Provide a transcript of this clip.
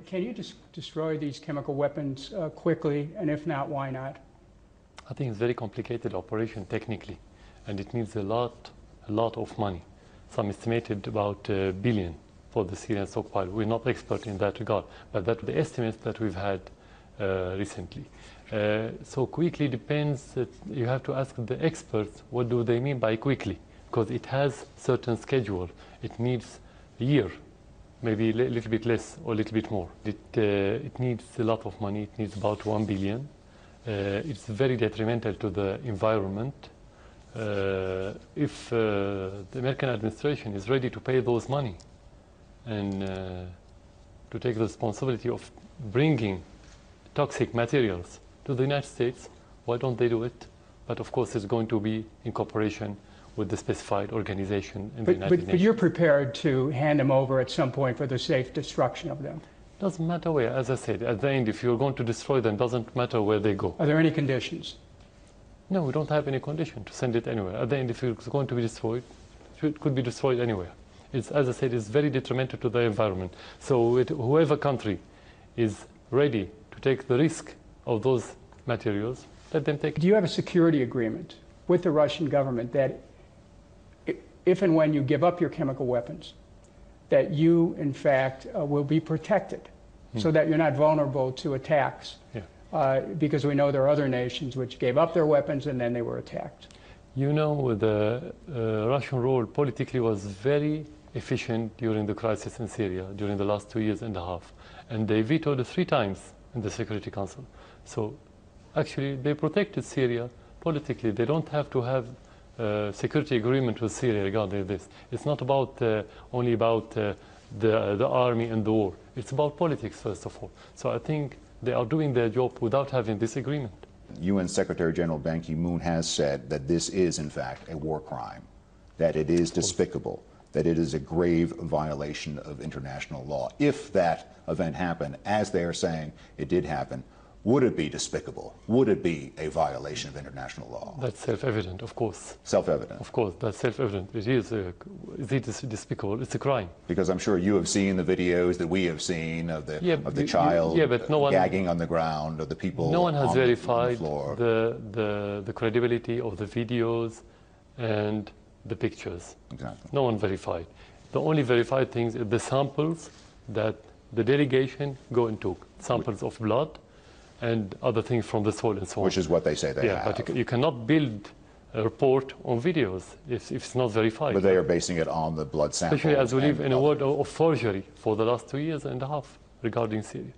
can you destroy these chemical weapons quickly, and if not, why not? I think it's a very complicated operation technically, and it needs a lot of money. Some estimated about $1 billion for the Syrian stockpile. We're not expert in that regard, but that's the estimates that we've had recently. So quickly depends, you have to ask the experts what do they mean by quickly, because it has certain schedule. It needs a year, maybe a little bit less or a little bit more. It needs a lot of money. It needs about $1 billion. It's very detrimental to the environment. If the American administration is ready to pay those money and to take the responsibility of bringing toxic materials to the United States, why don't they do it? But of course, it's going to be in cooperation with the specified organization in the United Nations. But you're prepared to hand them over at some point for the safe destruction of them? Doesn't matter where. As I said, at the end, if you're going to destroy them, doesn't matter where they go. Are there any conditions? No, we don't have any condition to send it anywhere. At the end, if it's going to be destroyed, it could be destroyed anywhere. It's, as I said, it's very detrimental to the environment. So whoever country is ready to take the risk of those materials, let them take it. Do you have a security agreement with the Russian government that if and when you give up your chemical weapons, that you, in fact, will be protected so that you're not vulnerable to attacks? Yeah. Because we know there are other nations which gave up their weapons and then they were attacked. You know, the Russian role politically was very efficient during the crisis in Syria, during the last 2.5 years. And they vetoed 3 times in the Security Council. So actually, they protected Syria politically. They don't have to have security agreement with Syria regarding this. It's not about only about the army and the war. It's about politics, first of all. So I think they are doing their job without having this agreement. UN Secretary General Ban Ki-moon has said that this is, in fact, a war crime, that it is despicable, that it is a grave violation of international law. If that event happened, as they are saying it did happen, would it be despicable? Would it be a violation of international law? That's self-evident, of course. Self-evident? Of course, that's self-evident. It is despicable. It's a crime. Because I'm sure you have seen the videos that we have seen of the child but no one, gagging on the ground, of the people no one has verified on the floor. the credibility of the videos and the pictures. Exactly. No one verified. The only verified things are the samples that the delegation go and took. Samples of blood and other things from the soil and so on. Which is what they say they have. Yeah, but you cannot build a report on videos if it's not verified. But they are basing it on the blood samples. Especially as we live in a world of forgery for the last 2.5 years regarding Syria.